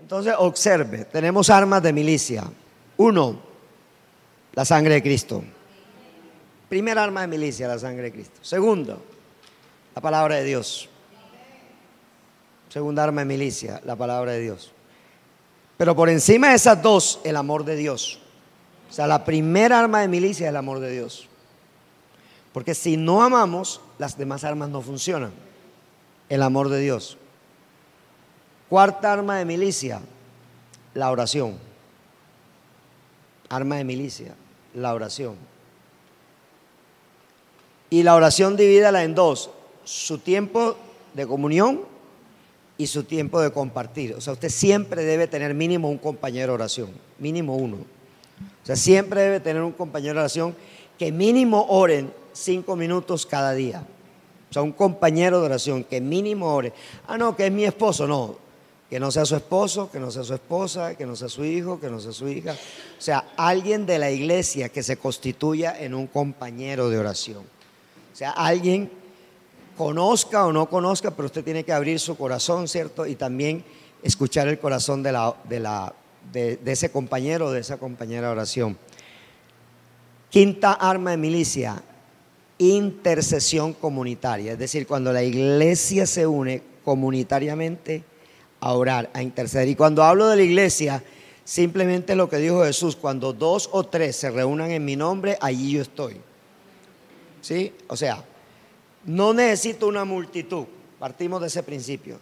Entonces observe, tenemos armas de milicia. Uno, la sangre de Cristo. Primera arma de milicia, la sangre de Cristo. Segundo, la palabra de Dios. Segunda arma de milicia, la palabra de Dios. Pero por encima de esas dos, el amor de Dios. O sea, la primera arma de milicia es el amor de Dios. Porque si no amamos, las demás armas no funcionan. El amor de Dios. Cuarta arma de milicia, la oración. Arma de milicia, la oración. Y la oración divídala en dos: su tiempo de comunión y su tiempo de compartir. O sea, usted siempre debe tener mínimo un compañero de oración, mínimo uno. O sea, siempre debe tener un compañero de oración que mínimo oren 5 minutos cada día. O sea, un compañero de oración que mínimo ore. Ah, no, que es mi esposo. No, que no sea su esposo, que no sea su esposa, que no sea su hijo, que no sea su hija. O sea, alguien de la iglesia que se constituya en un compañero de oración. O sea, alguien, conozca o no conozca, pero usted tiene que abrir su corazón, ¿cierto? Y también escuchar el corazón de ese compañero o de esa compañera de oración. Quinta arma de milicia, intercesión comunitaria. Es decir, cuando la iglesia se une comunitariamente a orar, a interceder. Y cuando hablo de la iglesia, simplemente lo que dijo Jesús: cuando 2 o 3 se reúnan en mi nombre, allí yo estoy. ¿Sí? O sea, no necesito una multitud. Partimos de ese principio.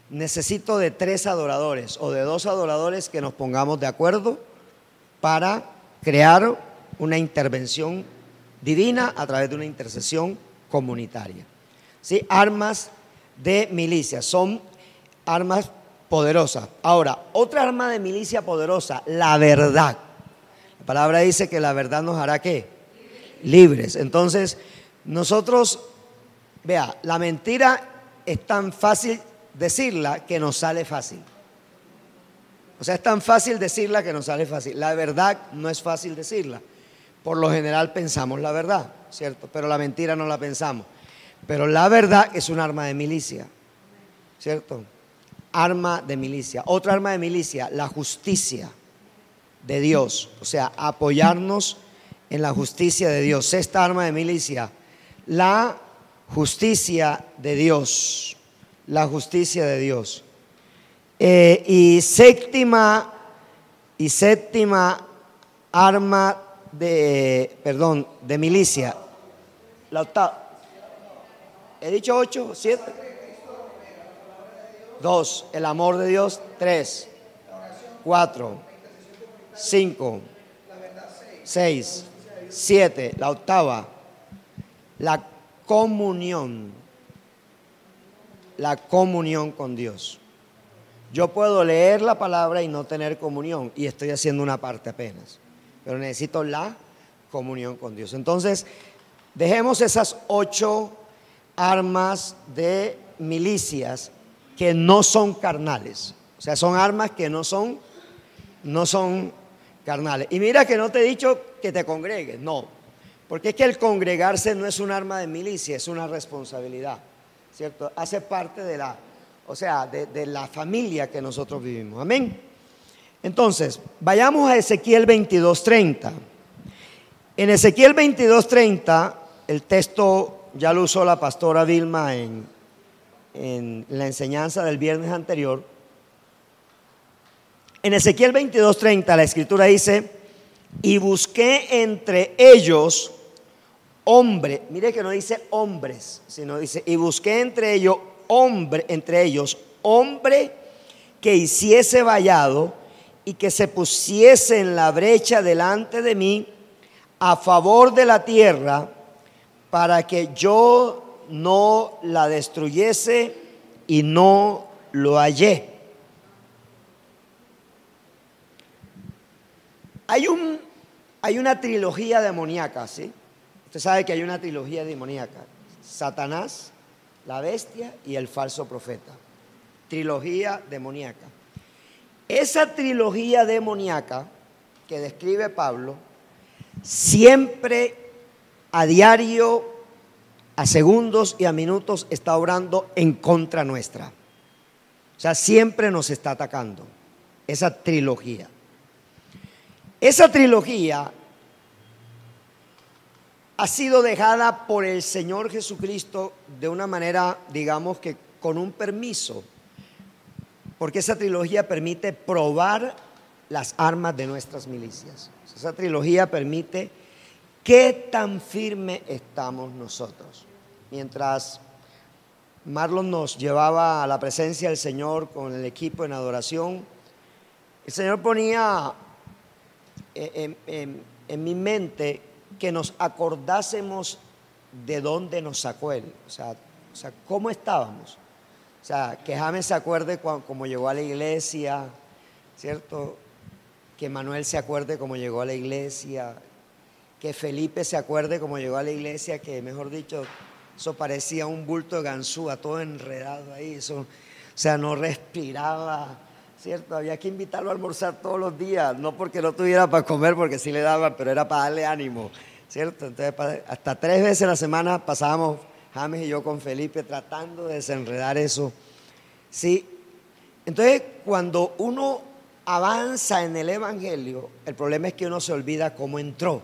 Necesito de 3 adoradores o de 2 adoradores que nos pongamos de acuerdo para crear una intervención divina a través de una intercesión comunitaria. ¿Sí? Armas de milicia son armas poderosas. Ahora, otra arma de milicia poderosa, la verdad. La palabra dice que la verdad nos hará ¿qué? Libres. Entonces, nosotros, vea, la mentira es tan fácil decirla que nos sale fácil. O sea, es tan fácil decirla que nos sale fácil. La verdad no es fácil decirla. Por lo general pensamos la verdad, ¿cierto? Pero la mentira no la pensamos. Pero la verdad es un arma de milicia, ¿cierto? Arma de milicia. Otra arma de milicia, la justicia de Dios. O sea, apoyarnos en la justicia de Dios. Sexta arma de milicia, la justicia de Dios. La justicia de Dios. Y séptima arma de milicia, la octava. He dicho 8, 7. 2, el amor de Dios. 3, 4, 5, 6, 7, la octava, la comunión con Dios. Yo puedo leer la palabra y no tener comunión, y estoy haciendo una parte apenas, pero necesito la comunión con Dios. Entonces, dejemos esas 8 armas de milicias que no son carnales. O sea, son armas que no son carnales. Y mira que no te he dicho que te congregues, no, porque es que el congregarse no es un arma de milicia, es una responsabilidad, ¿cierto? Hace parte de la familia que nosotros vivimos. Amén. Entonces, vayamos a Ezequiel 22:30. En Ezequiel 22:30, el texto ya lo usó la pastora Vilma en la enseñanza del viernes anterior. En Ezequiel 22:30 la escritura dice: y busqué entre ellos hombre. Mire que no dice hombres, sino dice: y busqué entre ellos hombre que hiciese vallado y que se pusiese en la brecha delante de mí a favor de la tierra, para que yo no la destruyese, y no lo hallé. Hay una trilogía demoníaca, ¿sí? Usted sabe que hay una trilogía demoníaca: Satanás, la bestia y el falso profeta. Trilogía demoníaca. Esa trilogía demoníaca que describe Pablo, siempre, a diario, a segundos y a minutos, está obrando en contra nuestra. O sea, siempre nos está atacando esa trilogía. Esa trilogía ha sido dejada por el Señor Jesucristo de una manera, digamos que con un permiso, porque esa trilogía permite probar las armas de nuestras milicias. Esa trilogía permite qué tan firme estamos nosotros. Mientras Marlon nos llevaba a la presencia del Señor con el equipo en adoración, el Señor ponía en mi mente que nos acordásemos de dónde nos sacó Él, o sea, cómo estábamos. O sea, que James se acuerde cómo llegó a la iglesia, ¿cierto? Que Manuel se acuerde cómo llegó a la iglesia, que Felipe se acuerde cómo llegó a la iglesia, que mejor dicho, eso parecía un bulto de ganzúa, todo enredado ahí, eso, o sea, no respiraba, ¿cierto? Había que invitarlo a almorzar todos los días, no porque no tuviera para comer, porque sí le daban, pero era para darle ánimo, ¿cierto? Entonces, hasta 3 veces a la semana pasábamos James y yo con Felipe tratando de desenredar eso, ¿sí? Entonces, cuando uno avanza en el Evangelio, el problema es que uno se olvida cómo entró,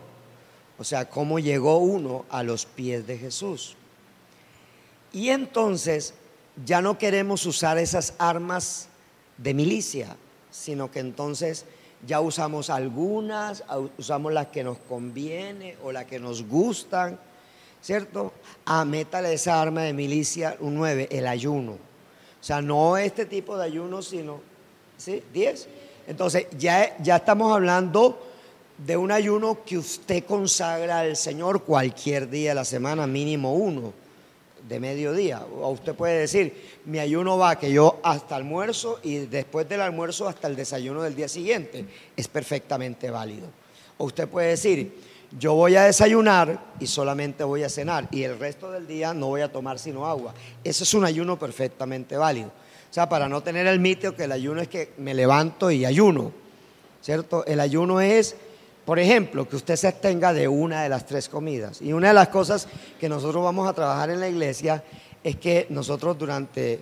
o sea, cómo llegó uno a los pies de Jesús. Y entonces ya no queremos usar esas armas de milicia, sino que entonces ya usamos algunas, usamos las que nos conviene o las que nos gustan, ¿cierto? Métale esa arma de milicia, un 9, el ayuno. O sea, no este tipo de ayuno, sino, ¿sí? 10. Entonces ya estamos hablando de un ayuno que usted consagra al Señor cualquier día de la semana, mínimo uno de mediodía. O usted puede decir, mi ayuno va que yo hasta almuerzo y después del almuerzo hasta el desayuno del día siguiente. Es perfectamente válido. O usted puede decir, yo voy a desayunar y solamente voy a cenar y el resto del día no voy a tomar sino agua. Eso es un ayuno perfectamente válido. O sea, para no tener el mito que el ayuno es que me levanto y ayuno, ¿cierto? El ayuno es, por ejemplo, que usted se abstenga de una de las 3 comidas. Y una de las cosas que nosotros vamos a trabajar en la iglesia es que nosotros durante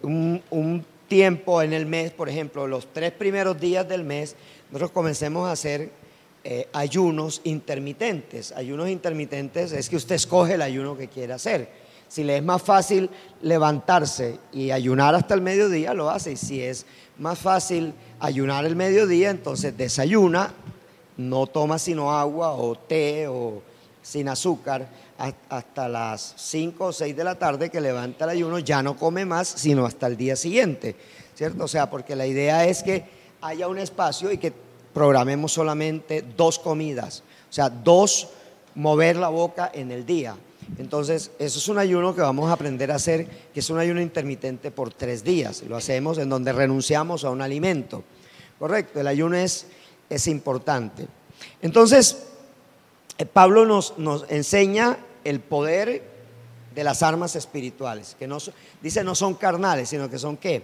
un tiempo en el mes, por ejemplo, los 3 primeros días del mes, nosotros comencemos a hacer ayunos intermitentes. Ayunos intermitentes es que usted escoge el ayuno que quiere hacer. Si le es más fácil levantarse y ayunar hasta el mediodía, lo hace. Y si es más fácil ayunar el mediodía, entonces desayuna, no toma sino agua o té o sin azúcar hasta las 5 o 6 de la tarde, que levanta el ayuno, ya no come más sino hasta el día siguiente, ¿cierto? O sea, porque la idea es que haya un espacio y que programemos solamente 2 comidas, o sea, 2 mover la boca en el día. Entonces, eso es un ayuno que vamos a aprender a hacer, que es un ayuno intermitente por 3 días. Lo hacemos en donde renunciamos a un alimento. Correcto, el ayuno es importante. Entonces, Pablo nos enseña el poder de las armas espirituales, que dice no son carnales, sino que son ¿qué?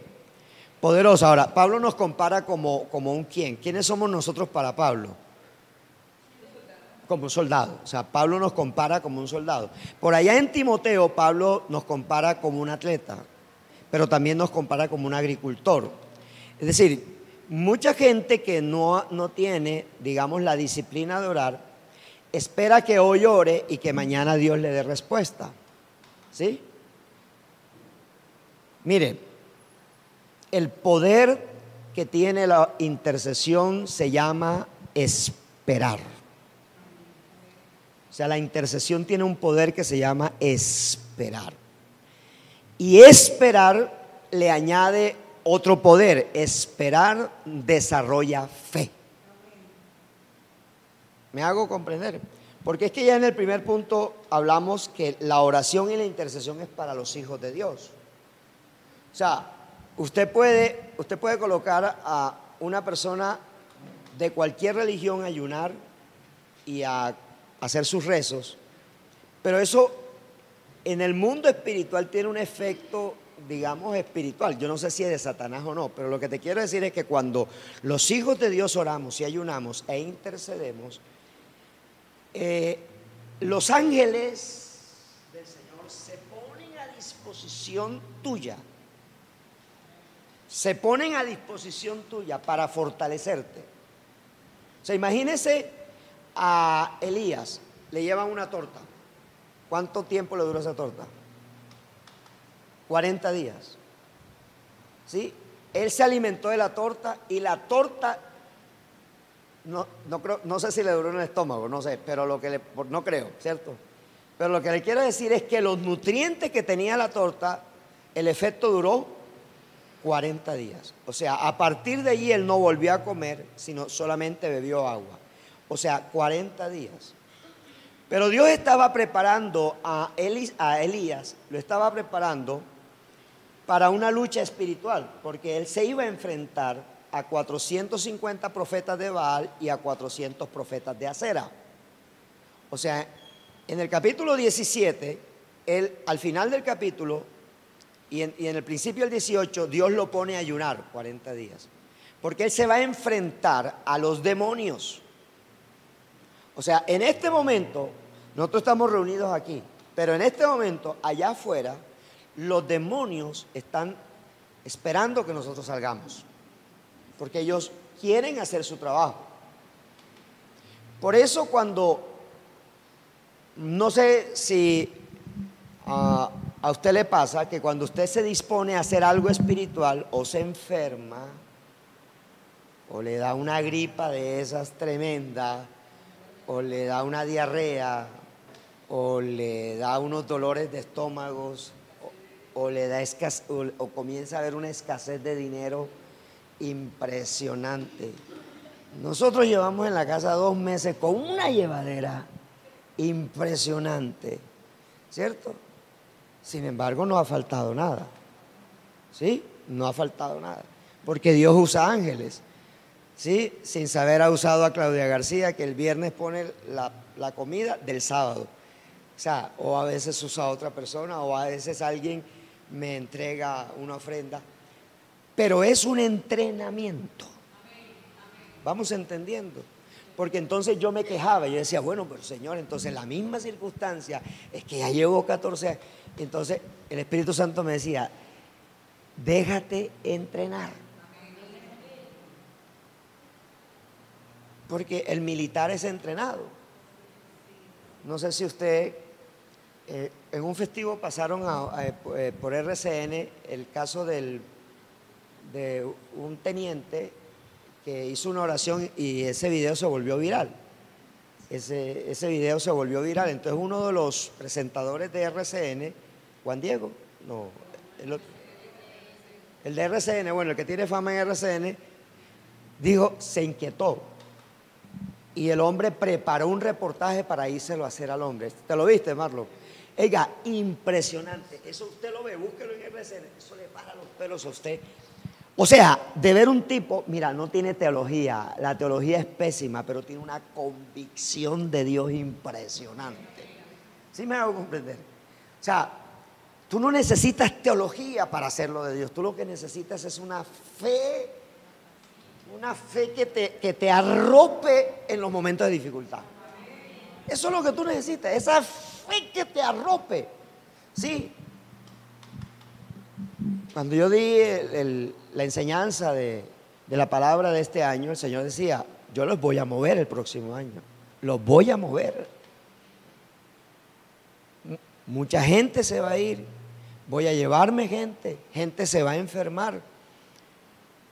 Poderosas. Ahora, Pablo nos compara como un ¿quién? ¿Quiénes somos nosotros para Pablo? Como un soldado. O sea, Pablo nos compara como un soldado. Por allá en Timoteo, Pablo nos compara como un atleta, pero también nos compara como un agricultor. Es decir, mucha gente que no tiene, digamos, la disciplina de orar, espera que hoy ore y que mañana Dios le dé respuesta. ¿Sí? Mire, el poder que tiene la intercesión se llama esperar. O sea, la intercesión tiene un poder que se llama esperar. Y esperar le añade otro poder. Esperar desarrolla fe. ¿Me hago comprender? Porque es que ya en el primer punto hablamos que la oración y la intercesión es para los hijos de Dios. O sea, usted puede colocar a una persona de cualquier religión a ayunar y a hacer sus rezos, pero eso en el mundo espiritual tiene un efecto, digamos, espiritual. Yo no sé si es de Satanás o no, pero lo que te quiero decir es que cuando los hijos de Dios oramos y ayunamos e intercedemos, los ángeles del Señor se ponen a disposición tuya se ponen a disposición tuya para fortalecerte. O sea, imagínese a Elías, le llevan una torta. ¿Cuánto tiempo le duró esa torta? 40 días. ¿Sí? Él se alimentó de la torta y la torta, no sé si le duró en el estómago, no sé, pero no creo, ¿cierto? Pero lo que le quiero decir es que los nutrientes que tenía la torta, el efecto duró 40 días. O sea, a partir de allí él no volvió a comer, sino solamente bebió agua. O sea, 40 días. Pero Dios estaba preparando a Elías, lo estaba preparando para una lucha espiritual, porque él se iba a enfrentar a 450 profetas de Baal y a 400 profetas de Acera. O sea, en el capítulo 17, él, al final del capítulo y en el principio del 18, Dios lo pone a ayunar 40 días, porque él se va a enfrentar a los demonios. O sea, en este momento, nosotros estamos reunidos aquí, pero en este momento, allá afuera, los demonios están esperando que nosotros salgamos, porque ellos quieren hacer su trabajo. Por eso no sé si a usted le pasa que cuando usted se dispone a hacer algo espiritual, o se enferma, o le da una gripa de esas tremendas, o le da una diarrea, o le da unos dolores de estómagos, o le da o comienza a haber una escasez de dinero impresionante. Nosotros llevamos en la casa 2 meses con una llevadera impresionante, ¿cierto? Sin embargo, no ha faltado nada, ¿sí? No ha faltado nada, porque Dios usa ángeles, ¿sí? Sin saber ha usado a Claudia García, que el viernes pone la comida del sábado. O sea, o a veces usa a otra persona, o a veces alguien me entrega una ofrenda, pero es un entrenamiento. Vamos entendiendo, porque entonces yo me quejaba, yo decía, bueno, pero Señor, entonces la misma circunstancia es que ya llevo 14 años. Entonces el Espíritu Santo me decía, déjate entrenar, porque el militar es entrenado. No sé si usted en un festivo pasaron por RCN el caso de un teniente que hizo una oración y ese video se volvió viral. Ese video se volvió viral. Entonces uno de los presentadores de RCN, Juan Diego, no, el de RCN, bueno, el que tiene fama en RCN, dijo, se inquietó. Y el hombre preparó un reportaje para írselo a hacer al hombre. ¿Te lo viste, Marlon? Oiga, impresionante. Eso usted lo ve, búsquelo en RCN. Eso le para los pelos a usted. O sea, de ver un tipo, mira, no tiene teología. La teología es pésima, pero tiene una convicción de Dios impresionante. ¿Sí me hago comprender? O sea, tú no necesitas teología para hacerlo de Dios. Tú lo que necesitas es una fe que te arrope en los momentos de dificultad. Eso es lo que tú necesitas, esa fe que te arrope. Sí. Cuando yo di la enseñanza de la palabra de este año, el Señor decía, yo los voy a mover el próximo año. Los voy a mover. Mucha gente se va a ir. Voy a llevarme gente se va a enfermar.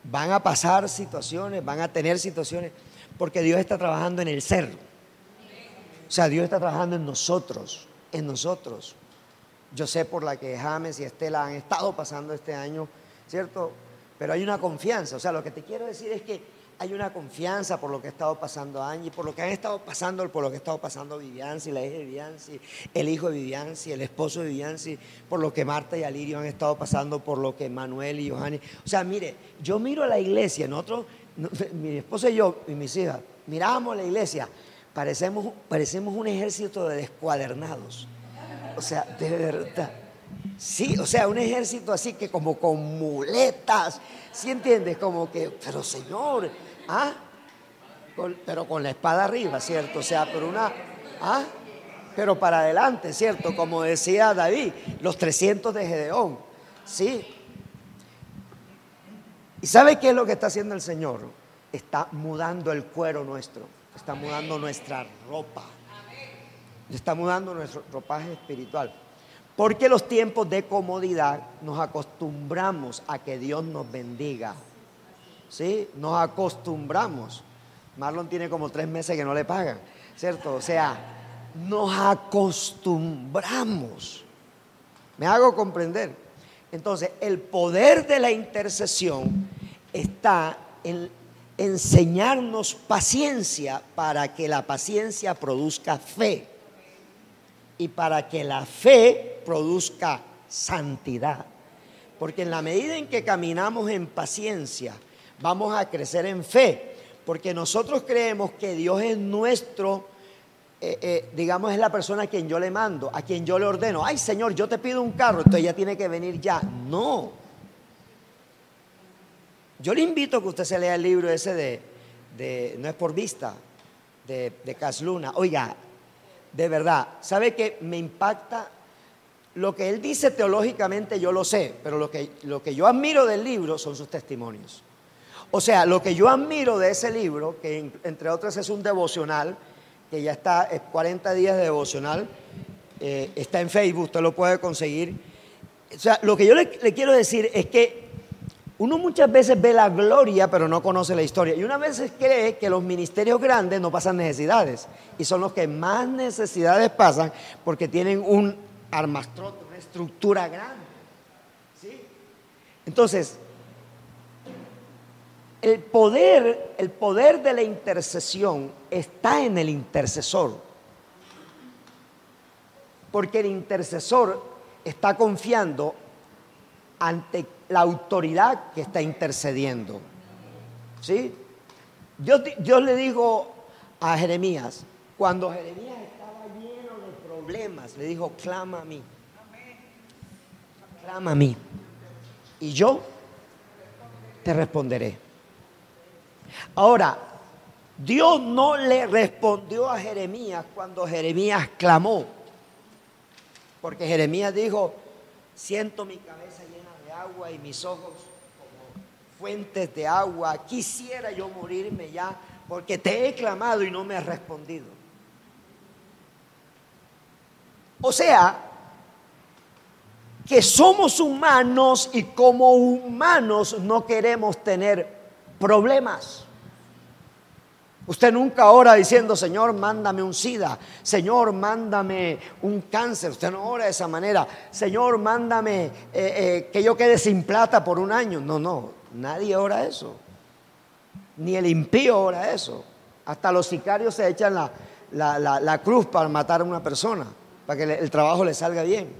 Van a pasar situaciones, van a tener situaciones, porque Dios está trabajando en el ser. O sea, Dios está trabajando en nosotros, en nosotros. Yo sé por la que James y Estela han estado pasando este año, ¿cierto? Pero hay una confianza. O sea, lo que te quiero decir es que hay una confianza por lo que ha estado pasando Angie, por lo que han estado pasando, por lo que ha estado pasando Vivianci, la hija de Vivianci, el hijo de Vivianci, el esposo de Vivianci, por lo que Marta y Alirio han estado pasando, por lo que Manuel y Johanny. O sea, mire, yo miro a la iglesia, mi esposa y yo y mis hijas, mirábamos la iglesia, parecemos un ejército de descuadernados. O sea, de verdad. Sí, o sea, un ejército así que como con muletas, ¿sí entiendes? Como que, pero Señor, pero con la espada arriba, ¿cierto? O sea, pero para adelante, ¿cierto? Como decía David, los 300 de Gedeón, ¿sí? ¿Y sabe qué es lo que está haciendo el Señor? Está mudando el cuero nuestro, está mudando nuestra ropa, está mudando nuestro ropaje espiritual. Porque los tiempos de comodidad nos acostumbramos a que Dios nos bendiga. ¿Sí? Nos acostumbramos. Marlon tiene como 3 meses que no le pagan, ¿cierto? O sea, nos acostumbramos. Me hago comprender. Entonces, el poder de la intercesión está en enseñarnos paciencia para que la paciencia produzca fe y para que la fe produzca santidad. Porque en la medida en que caminamos en paciencia, vamos a crecer en fe, porque nosotros creemos que Dios es nuestro, digamos, es la persona a quien yo le mando, a quien yo le ordeno. Ay, Señor, yo te pido un carro, entonces ya tiene que venir ya. No. Yo le invito a que usted se lea el libro ese de No es por vista, de Cas Luna. Oiga, de verdad, ¿sabe qué? Me impacta lo que él dice teológicamente, yo lo sé, pero lo que yo admiro del libro son sus testimonios. O sea, lo que yo admiro de ese libro, que entre otras es un devocional, que ya está, es 40 días de devocional, está en Facebook, usted lo puede conseguir. O sea, lo que yo le quiero decir es que uno muchas veces ve la gloria, pero no conoce la historia. Y una veces cree que los ministerios grandes no pasan necesidades. Y son los que más necesidades pasan porque tienen un armastrote, una estructura grande. ¿Sí? Entonces, el poder de la intercesión está en el intercesor. Porque el intercesor está confiando ante la autoridad que está intercediendo. ¿Sí? Dios le dijo a Jeremías, cuando Jeremías estaba lleno de problemas, le dijo, clama a mí. Clama a mí. Y yo te responderé. Ahora, Dios no le respondió a Jeremías cuando Jeremías clamó. Porque Jeremías dijo, siento mi cabeza llena de agua y mis ojos como fuentes de agua. Quisiera yo morirme ya porque te he clamado y no me has respondido. O sea, que somos humanos y como humanos no queremos tener problemas. Usted nunca ora diciendo, Señor, mándame un SIDA, Señor, mándame un cáncer. Usted no ora de esa manera. Señor, mándame que yo quede sin plata por un año. No, nadie ora eso. Ni el impío ora eso. Hasta los sicarios se echan la cruz para matar a una persona, para que el trabajo le salga bien.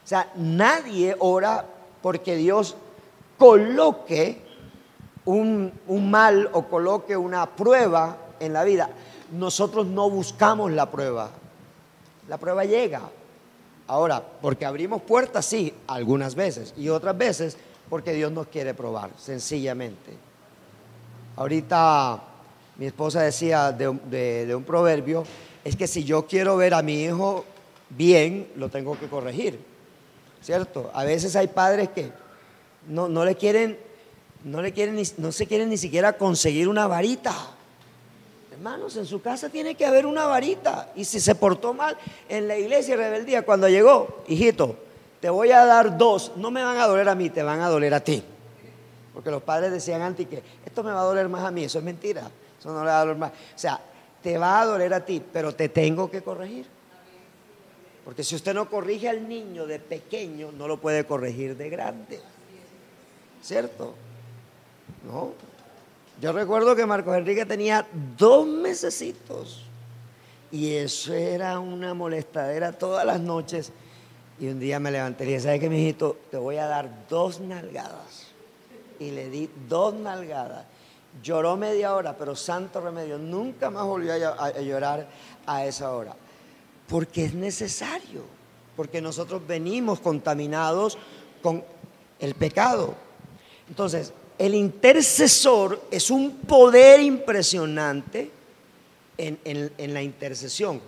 O sea, nadie ora porque Dios coloque un mal o coloque una prueba en la vida. Nosotros no buscamos la prueba. La prueba llega. Ahora, porque abrimos puertas, sí, algunas veces. Y otras veces porque Dios nos quiere probar, sencillamente. Ahorita mi esposa decía de un proverbio, es que si yo quiero ver a mi hijo bien, lo tengo que corregir. ¿Cierto? A veces hay padres que no se quieren ni siquiera conseguir una varita. Hermanos, en su casa tiene que haber una varita. Y si se portó mal en la iglesia y rebeldía, cuando llegó, hijito, te voy a dar 2, no me van a doler a mí, te van a doler a ti. Porque los padres decían antes que esto me va a doler más a mí. Eso es mentira, eso no le va a doler más. O sea, te va a doler a ti, pero te tengo que corregir. Porque si usted no corrige al niño de pequeño, no lo puede corregir de grande. ¿Cierto? No. Yo recuerdo que Marcos Enrique tenía 2 mesecitos y eso era una molestadera todas las noches. Y un día me levanté y dije, ¿sabes qué, mijito? Te voy a dar 2 nalgadas. Y le di 2 nalgadas. Lloró media hora, pero santo remedio, nunca más volvió a llorar a esa hora. Porque es necesario, porque nosotros venimos contaminados con el pecado. Entonces, el intercesor es un poder impresionante en la intercesión,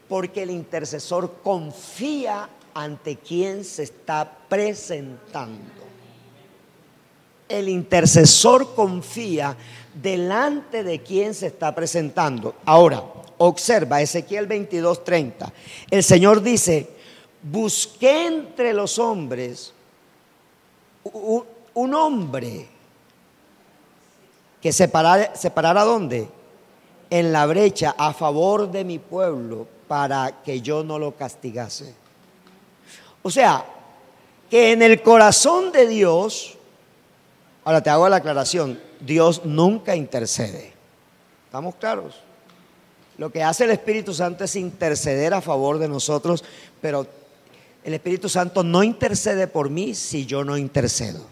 porque el intercesor confía ante quien se está presentando. el intercesor confía delante de quien se está presentando. Ahora, observa Ezequiel 22:30. El Señor dice: busqué entre los hombres un hombre que se parara ¿dónde? En la brecha a favor de mi pueblo, para que yo no lo castigase. O sea, que en el corazón de Dios, ahora te hago la aclaración, Dios nunca intercede. ¿Estamos claros? Lo que hace el Espíritu Santo es interceder a favor de nosotros, pero el Espíritu Santo no intercede por mí si yo no intercedo.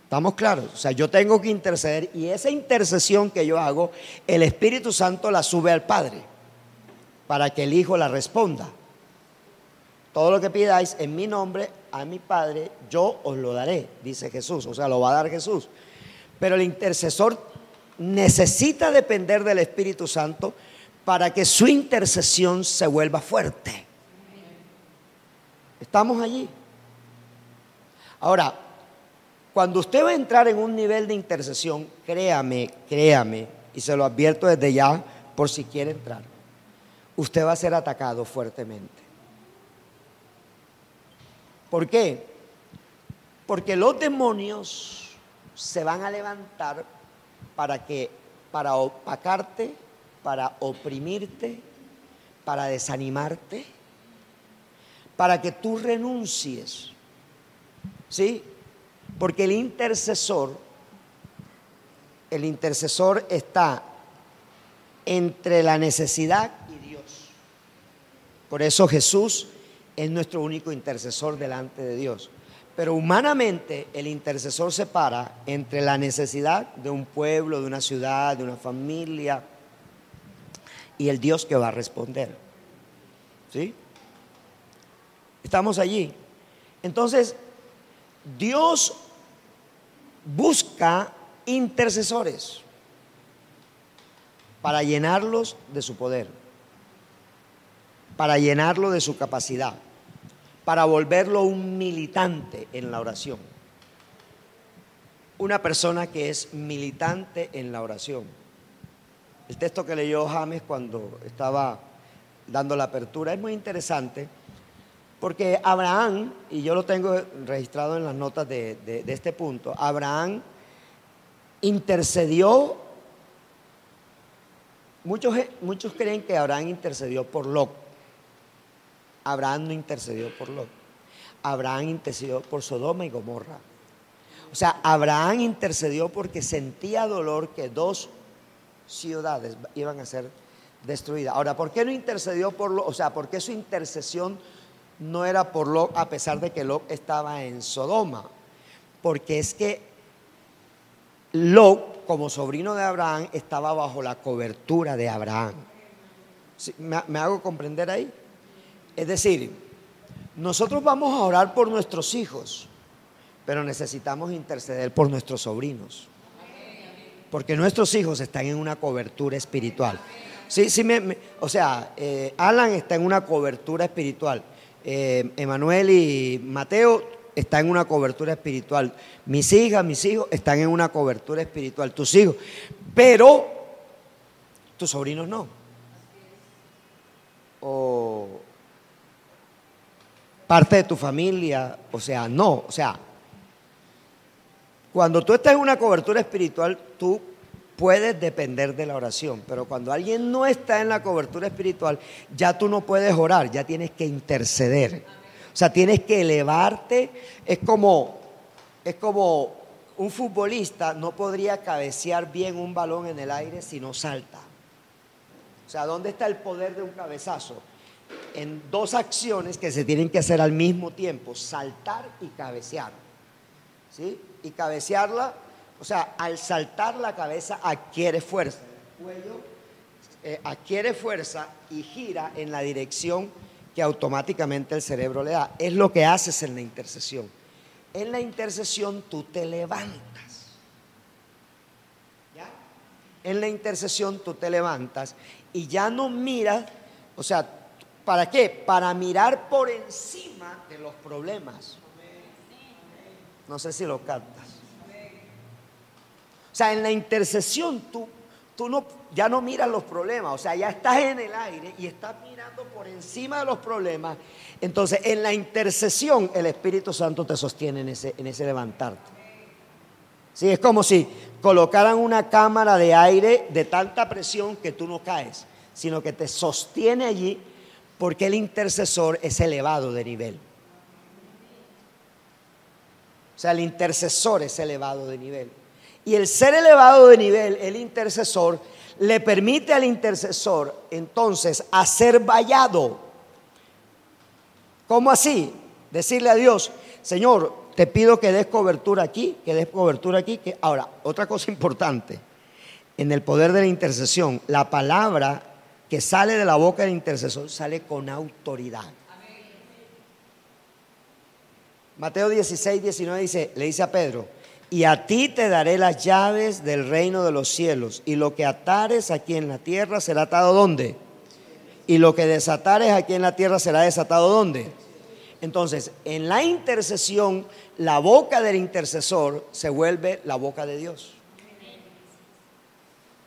¿Estamos claros? O sea, yo tengo que interceder, y esa intercesión que yo hago, el Espíritu Santo la sube al Padre para que el Hijo la responda. Todo lo que pidáis en mi nombre a mi Padre, yo os lo daré, dice Jesús. O sea, lo va a dar Jesús. Pero el intercesor necesita depender del Espíritu Santo para que su intercesión se vuelva fuerte. ¿Estamos allí? Ahora, cuando usted va a entrar en un nivel de intercesión, créame, y se lo advierto desde ya por si quiere entrar, usted va a ser atacado fuertemente. ¿Por qué? Porque los demonios se van a levantar para opacarte, para oprimirte, para desanimarte, para que tú renuncies. ¿Sí? Porque el intercesor está entre la necesidad y Dios. Por eso Jesús es nuestro único intercesor delante de Dios. Pero humanamente el intercesor se para entre la necesidad de un pueblo, de una ciudad, de una familia, y el Dios que va a responder. ¿Sí? Estamos allí. Entonces, Dios busca intercesores para llenarlos de su poder, para llenarlo de su capacidad, para volverlo un militante en la oración. Una persona que es militante en la oración. El texto que leyó James cuando estaba dando la apertura es muy interesante, porque Abraham, y yo lo tengo registrado en las notas de este punto, Abraham intercedió. Muchos creen que Abraham intercedió por Lot. Abraham no intercedió por Lot. Abraham intercedió por Sodoma y Gomorra. O sea, Abraham intercedió porque sentía dolor que dos ciudades iban a ser destruidas. Ahora, ¿por qué no intercedió por Lot? O sea, ¿por qué su intercesión no era por Lot, a pesar de que Lot estaba en Sodoma? Porque es que Lot, como sobrino de Abraham, estaba bajo la cobertura de Abraham. ¿Sí? ¿Me hago comprender ahí? Es decir, nosotros vamos a orar por nuestros hijos, pero necesitamos interceder por nuestros sobrinos, porque nuestros hijos están en una cobertura espiritual. Sí, o sea, Alan está en una cobertura espiritual. Emanuel y Mateo están en una cobertura espiritual. Mis hijas, mis hijos están en una cobertura espiritual. Tus hijos, pero tus sobrinos no. O parte de tu familia, o sea, no. O sea, cuando tú estás en una cobertura espiritual, tú puedes depender de la oración, pero cuando alguien no está en la cobertura espiritual, ya tú no puedes orar, ya tienes que interceder. O sea, tienes que elevarte. Es como un futbolista no podría cabecear bien un balón en el aire si no salta. O sea, ¿dónde está el poder de un cabezazo? En dos acciones que se tienen que hacer al mismo tiempo: saltar y cabecear. ¿Sí? Y cabecearla, o sea, al saltar la cabeza adquiere fuerza, el cuello adquiere fuerza y gira en la dirección que automáticamente el cerebro le da. Es lo que haces en la intercesión. En la intercesión tú te levantas. ¿Ya? En la intercesión tú te levantas y ya no miras, o sea, ¿para qué? Para mirar por encima de los problemas. No sé si lo captas. sea, en la intercesión tú no, ya no miras los problemas, o sea, ya estás en el aire y estás mirando por encima de los problemas. Entonces, en la intercesión, el Espíritu Santo te sostiene en ese levantarte. Sí, es como si colocaran una cámara de aire de tanta presión que tú no caes, sino que te sostiene allí, porque el intercesor es elevado de nivel. O sea, el intercesor es elevado de nivel. Y el ser elevado de nivel, el intercesor, le permite al intercesor entonces hacer vallado. ¿Cómo así? Decirle a Dios: Señor, te pido que des cobertura aquí, que des cobertura aquí. Ahora, otra cosa importante, en el poder de la intercesión, la palabra que sale de la boca del intercesor sale con autoridad. Mateo 16, 19 le dice a Pedro: y a ti te daré las llaves del reino de los cielos, y lo que atares aquí en la tierra será atado ¿dónde? Y lo que desatares aquí en la tierra será desatado ¿dónde? Entonces, en la intercesión, la boca del intercesor se vuelve la boca de Dios.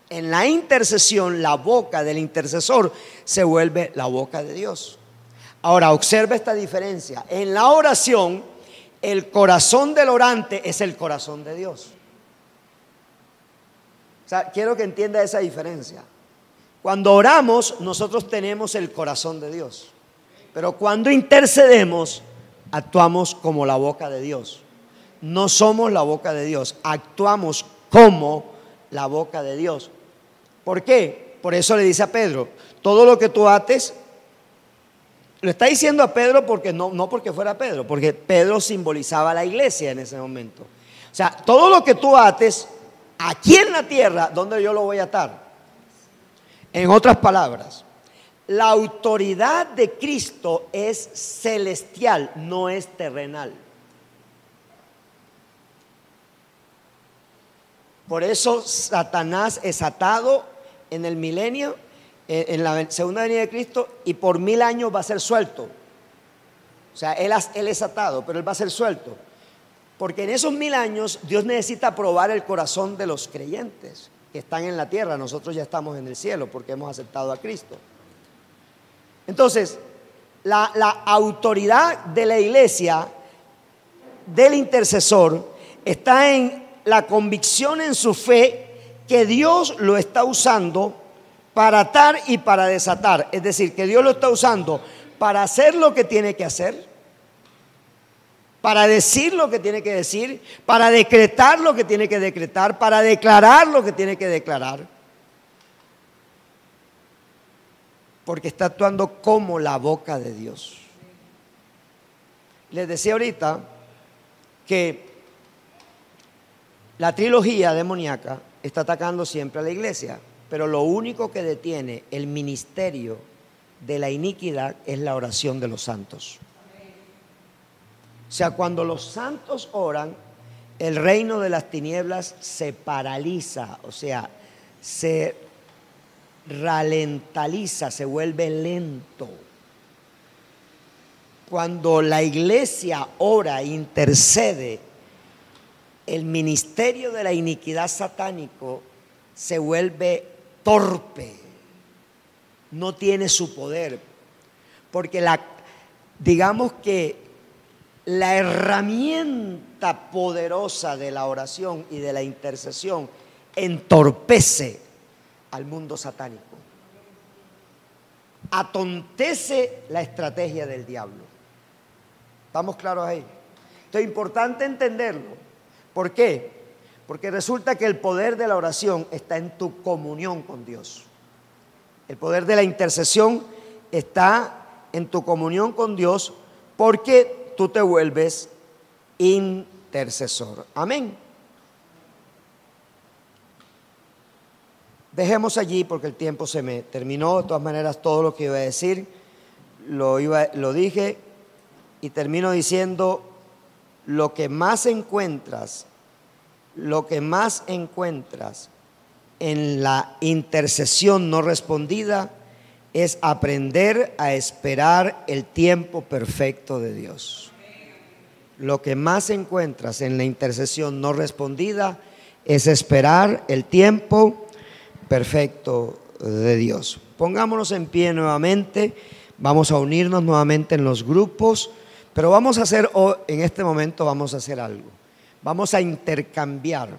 En la intercesión, la boca del intercesor se vuelve la boca de Dios. Ahora, observa esta diferencia. En la oración, el corazón del orante es el corazón de Dios. O sea, quiero que entienda esa diferencia. Cuando oramos, nosotros tenemos el corazón de Dios. Pero cuando intercedemos, actuamos como la boca de Dios. No somos la boca de Dios, actuamos como la boca de Dios. ¿Por qué? Por eso le dice a Pedro: todo lo que tú ates. Lo está diciendo a Pedro porque no porque fuera Pedro, porque Pedro simbolizaba a la iglesia en ese momento. O sea, todo lo que tú ates aquí en la tierra, ¿dónde yo lo voy a atar? En otras palabras, la autoridad de Cristo es celestial, no es terrenal. Por eso Satanás es atado en el milenio, en la segunda venida de Cristo, y por 1000 años va a ser suelto. O sea, él es atado, pero él va a ser suelto, porque en esos 1000 años Dios necesita probar el corazón de los creyentes que están en la tierra. Nosotros ya estamos en el cielo porque hemos aceptado a Cristo. Entonces, la autoridad de la iglesia, del intercesor, está en la convicción en su fe que Dios lo está usando para atar y para desatar. Es decir, que Dios lo está usando para hacer lo que tiene que hacer, para decir lo que tiene que decir, para decretar lo que tiene que decretar, para declarar lo que tiene que declarar. Porque está actuando como la boca de Dios. Les decía ahorita que la trilogía demoníaca está atacando siempre a la iglesia, pero lo único que detiene el ministerio de la iniquidad es la oración de los santos. O sea, cuando los santos oran, el reino de las tinieblas se paraliza, o sea, se ralentiza, se vuelve lento. Cuando la iglesia ora, intercede, el ministerio de la iniquidad satánico se vuelve torpe, no tiene su poder, porque digamos que la herramienta poderosa de la oración y de la intercesión entorpece al mundo satánico, atontece la estrategia del diablo. ¿Estamos claros ahí? Esto es importante entenderlo. ¿Por qué? Porque resulta que el poder de la oración está en tu comunión con Dios. El poder de la intercesión está en tu comunión con Dios, porque tú te vuelves intercesor. Amén. Dejemos allí porque el tiempo se me terminó. De todas maneras, todo lo que iba a decir lo dije, y termino diciendo: lo que más encuentras en la intercesión no respondida es aprender a esperar el tiempo perfecto de Dios. Lo que más encuentras en la intercesión no respondida es esperar el tiempo perfecto de Dios. Pongámonos en pie nuevamente, vamos a unirnos nuevamente en los grupos, pero vamos a hacer, en este momento vamos a hacer algo, vamos a intercambiar.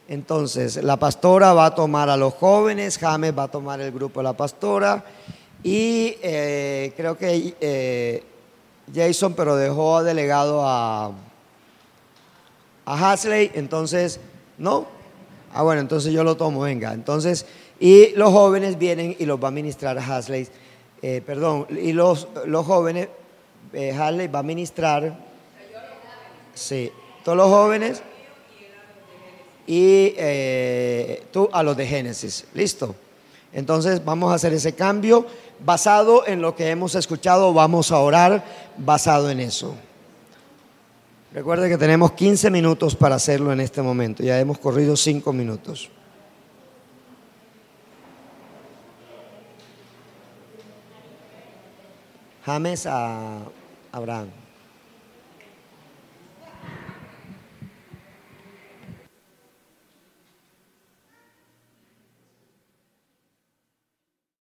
Entonces, la pastora va a tomar a los jóvenes, James va a tomar el grupo de la pastora y creo que Jason, pero dejó delegado a Hasley, entonces, ¿no? Bueno, entonces yo lo tomo, venga. Entonces, y los jóvenes vienen y los va a ministrar Hasley, y los jóvenes, Hasley va a ministrar, sí, todos los jóvenes y tú a los de Génesis, ¿listo? Entonces vamos a hacer ese cambio basado en lo que hemos escuchado, vamos a orar basado en eso. Recuerde que tenemos 15 minutos para hacerlo en este momento, ya hemos corrido 5 minutos. James a Abraham.